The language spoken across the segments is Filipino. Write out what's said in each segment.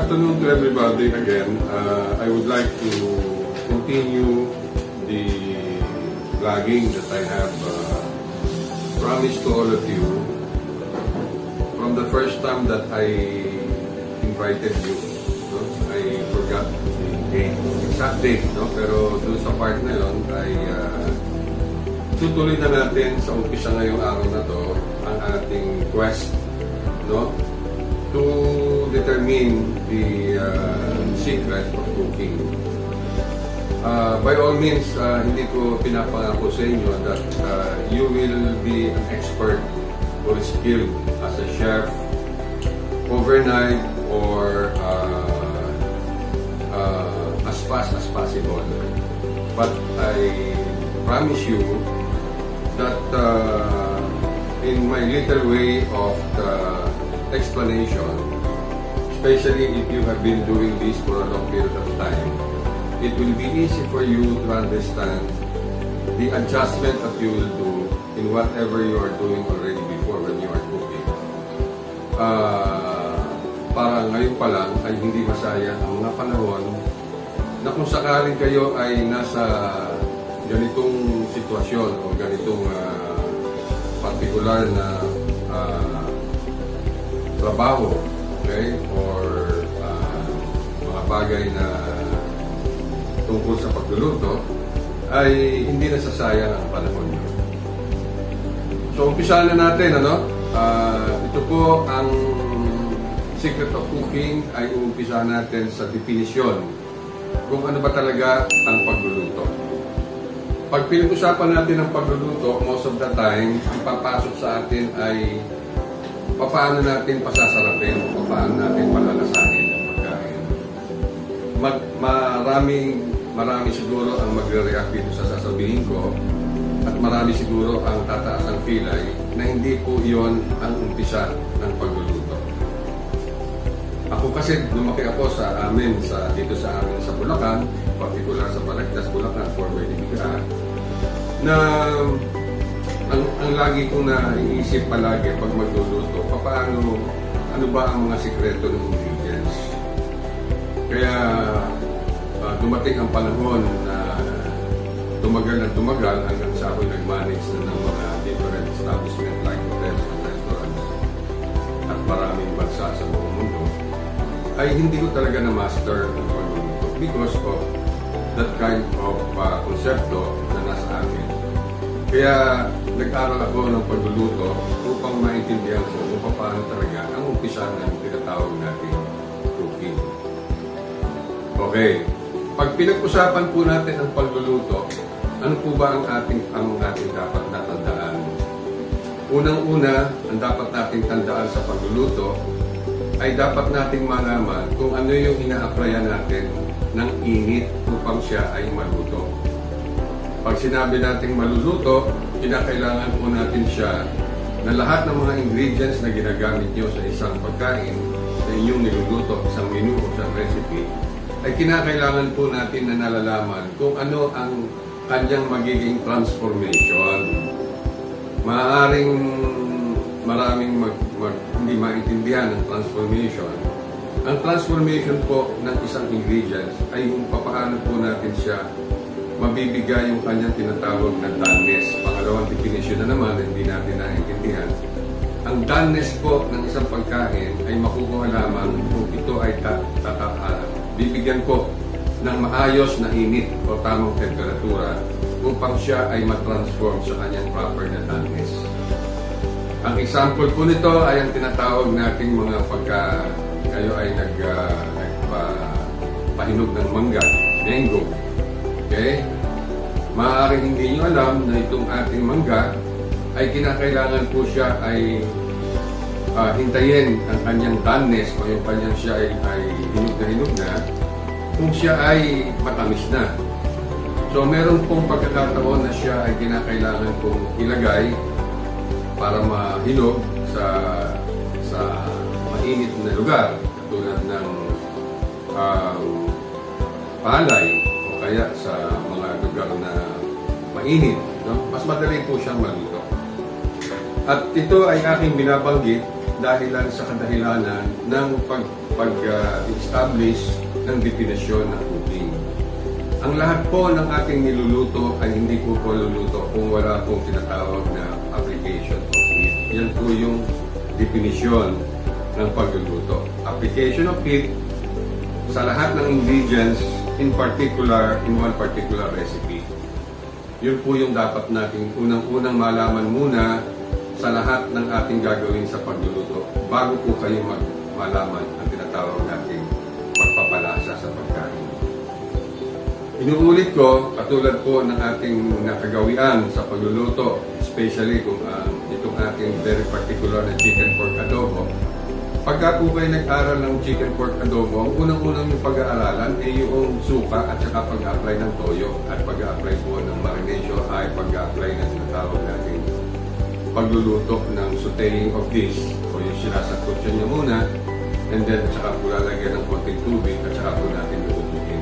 afternoon to everybody again. I would like to continue the vlogging that I have promised to all of you from the first time that I invited you. No? I forgot the date, exact date, no? Pero doon sa part na yun ay tutuloy na natin sa umpisa ngayong araw na to ang ating quest, no? To determine the secret of cooking. By all means, hindi ko pinapangako sa inyo that you will be an expert or skilled as a chef overnight or as fast as possible. But I promise you that in my little way of the explanation, especially if you have been doing this for a long period of time, it will be easy for you to understand the adjustment that you will do in whatever you are doing already before when you are cooking. Para ngayon pa lang ay hindi masayang ang mga panahon na kung sakaling kayo ay nasa ganitong sitwasyon o ganitong particular na trabaho, okay, or mga bagay na tungkol sa pagluluto, ay hindi nasasayang ang panahon nyo. So, umpisa na natin, ano? Ito po ang secret of cooking ay umpisa natin sa definisyon kung ano ba talaga ang pagluluto. Pag pinag-usapan natin ang pagluluto, most of the time, ang papasok sa atin ay paano natin pasasarapin o paano natin palalasahin ang pagkain. Marami siguro ang magre-react dito sa sasabihin ko at marami siguro ang tataas ang pilay na hindi po iyon ang umpisa ng pagluluto. Ako kasi lumaki ako dito sa amin sa Bulacan, particular sa Balagtas, Bulacan, former Dibiga, na ang lagi kong naiisip palagi pag magluluto, ano ba ang mga sikreto ng ingredients. Kaya dumating ang panahon na tumagal hanggang sa ako nag-manage na ng mga different establishment like hotels and restaurants at maraming bansa sa buong mundo, ay hindi ko talaga na-master ang pagluluto because of that kind of konsepto na nasa akin. Kaya nag-aral ako ng pagluluto upang maintindihan ko kung paano talaga ang umpisa ng tinatawag natin cooking. Okay, pag pinag-usapan po natin ang pagluluto, ano po ba ang ating dapat natandaan? Unang-una, ang dapat nating tandaan sa pagluluto ay dapat nating malaman kung ano yung ina-applyan natin ng init upang siya ay maluto. Pag sinabi nating maluluto, kinakailangan po natin siya na lahat ng mga ingredients na ginagamit nyo sa isang pagkain na inyong niluluto, isang menu o isang recipe, ay kinakailangan po natin na nalalaman kung ano ang kanyang magiging transformation. Maaaring maraming hindi maintindihan ang transformation. Ang transformation po ng isang ingredients ay yung papaano po natin siya mabibigay yung kanyang tinatawag na doneness. Pangalawang definition na naman, hindi natin naiintindihan. Ang doneness po ng isang pagkain ay makukuha lamang kung ito ay bibigyan po ng maayos na init o tamang temperatura upang siya ay matransform sa kanyang proper na doneness. Ang example po nito ay ang tinatawag nating mga pagka kayo ay nagpahinog ng mangga, mango. Okay? Maaaring hindi nyo alam na itong ating mangga ay kinakailangan po siya ay hintayin ang kanyang doneness o yung kanyang siya ay hinog na kung siya ay matamis na. So meron pong pagkakataon na siya ay kinakailangan pong ilagay para mahinog sa mainit na lugar katulad ng palay o kaya sa mga lugar na mainit, no? Mas madali po siyang maluto. At ito ay aking binabanggit dahilan sa kadahilanan ng pag-establish ng definisyon ng cooking. Ang lahat po ng ating niluluto ay hindi po luluto kung wala pong tinatawag na application of heat. Yan po yung definisyon ng pagluluto. Application of heat sa lahat ng ingredients, in particular, in one particular recipe. Yun po yung dapat natin unang-unang malaman muna sa lahat ng ating gagawin sa pagluluto bago po kayo malaman ang tinatawag nating pagpapalasa sa pagkain. Inuulit ko, katulad po ng ating nakagawian sa pagluluto, especially kung itong ating very particular na chicken pork adobo. Pagka po kayo nag-aral ng chicken pork adobo, ang unang-unang yung pag-aaralan ay yung suka at saka pag-apply ng toyo at pag-apply po ng marination ay pag-apply ng tinatawag natin pagluluto ng sauteing of this o yung sinasakot siya niya muna and then at saka po lalagyan ng konting tubig at saka po natin lulutuin.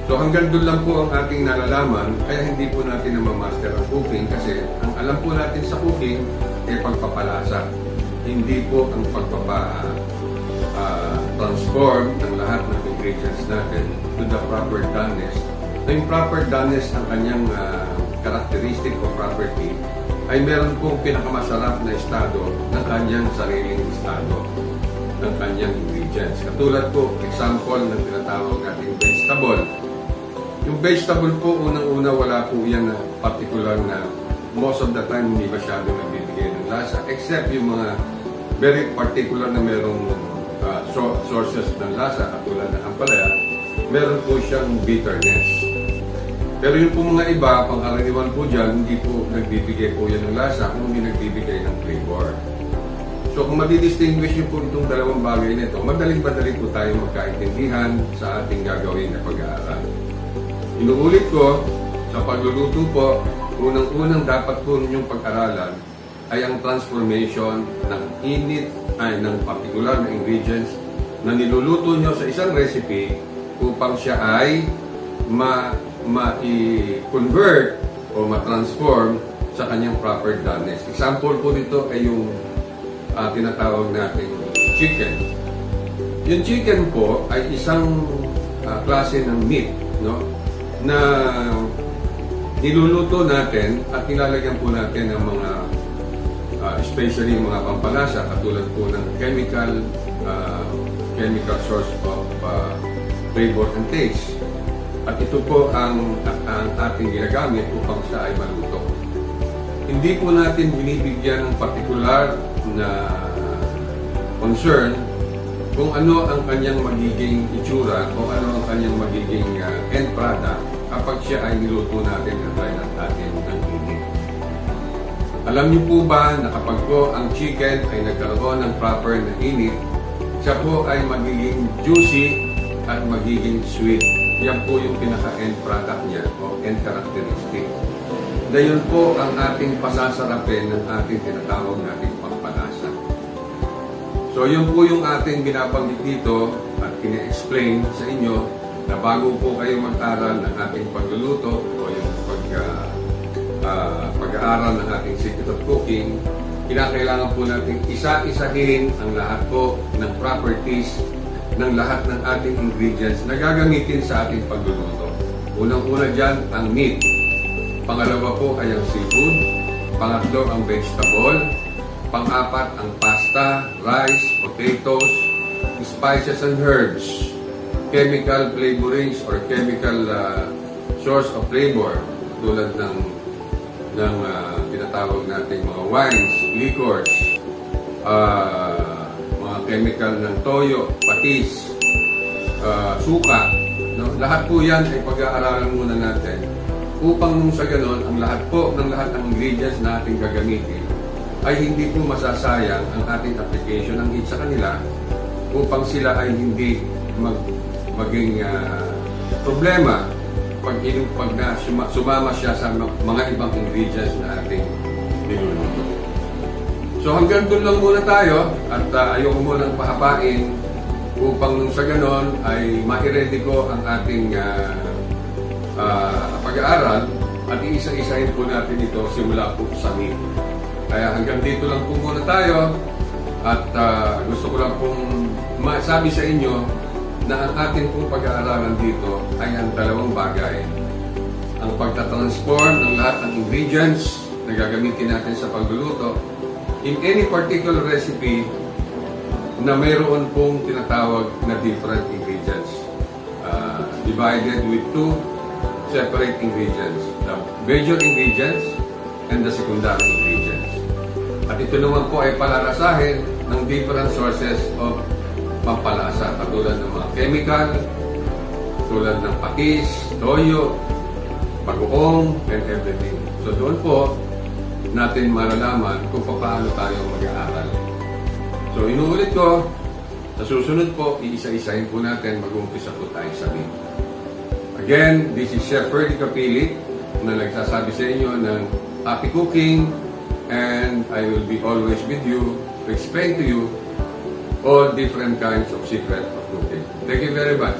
So hanggang doon lang po ang ating nalalaman, kaya hindi po natin namamaster ang cooking kasi ang alam po natin sa cooking ay pagpapalasa. Hindi po ang pagpapa-transform ng lahat ng ingredients natin to the proper doneness. So yung proper doneness ang kanyang characteristic o property ay meron pong pinakamasarap na estado ng kanyang sariling estado ng kanyang ingredients. Katulad po, example ng tinatawag nating vegetable. Yung vegetable po, unang-una wala po yan na particular na most of the time hindi masyado nagbibigay ng lasa except yung mga very particular na merong sources ng lasa katulad ng ampalaya, meron po siyang bitterness. Pero yung po mga iba, pang-karaniwan po dyan, hindi po nagbibigay po yan ng lasa kung hindi nagbibigay ng flavor. So kung madidistinguish nyo po itong dalawang bagay nito, madaling-madali po tayo magkaintindihan sa ating gagawin na pag-aaral. Inuulit ko, sa pagluluto po, unang-unang dapat po ninyong pag-aralan ay ang transformation ng init ay ng particular na ingredients na niluluto nyo sa isang recipe upang siya ay ma-convert o ma-transform sa kanyang proper doneness. Example po nito ay yung tinatawag nating chicken. Yung chicken po ay isang klase ng meat, no? Na niluluto natin at nilalagyan po natin ng mga especially mga pampalasa katulad po ng chemical source of flavor and taste. At ito po ang ating ginagamit upang siya ay maluto. Hindi po natin binibigyan ng particular na concern kung ano ang kanyang magiging itsura o ano ang kanyang magiging end product kapag siya ay niluto natin at try natin ng init. Alam niyo po ba na kapag po ang chicken ay nagkaroon ng proper na init, siya po ay magiging juicy at magiging sweet. Yan po yung pinaka-end product niya o end characteristic. Dayon po ang ating pasasarapin ng ating tinatawag nating pagpalasa. So yun po yung ating binabanggit dito at kine-explain sa inyo na bago po kayo mag-aral ng ating pagluluto o yung pag-aaral ng ating secret of cooking, kinakailangan po natin isa-isahin ang lahat po ng properties ng lahat ng ating ingredients na gagamitin sa ating pagluluto. Unang-una dyan, ang meat. Pangalawa po ay ang seafood. Pangatlo, ang vegetable. Pang-apat, ang pasta, rice, potatoes, spices and herbs, chemical flavorings or chemical source of flavor tulad ng tinatawag natin mga wines, liquors, mga chemical ng toyo, patis, suka. No? Lahat po yan ay pag-aaralan muna natin upang nung sa ganon, ang lahat ng ingredients na ating gagamitin ay hindi po masasayang ang ating application ng heat sa kanila upang sila ay hindi maging problema pag sumama siya sa mga ibang ingredients na ating niluluto. So hanggang doon lang muna tayo at ayoko munang pahabain upang nung sa ganon ay ma-ready ko ang ating pag-aaral at iisa-isahin po natin ito simula po sa meat. Kaya hanggang dito lang po muna tayo At gusto ko lang pong masabi sa inyo na ang ating pong pag-aaralan dito ay ang dalawang bagay. Ang pagtatransform ng lahat ng ingredients na gagamitin natin sa pagluluto in any particular recipe na mayroon pong tinatawag na different ingredients. Divided with two separate ingredients. The major ingredients and the secondary ingredients. At ito naman po ay palalasahin ng different sources of pampalasa. Katulad ng mga chemical, tulad ng patis, toyo, pag-uong, and everything. So doon po natin malalaman kung paano tayo mag-aaral. So inuulit ko, sa susunod po, iisa-isahin po natin, mag-umpisa po tayo sa meat. Again, this is Chef Ferdy Capili na nagsasabi sa inyo ng happy cooking, and I will be always with you to explain to you all different kinds of secret of cooking. Thank you very much.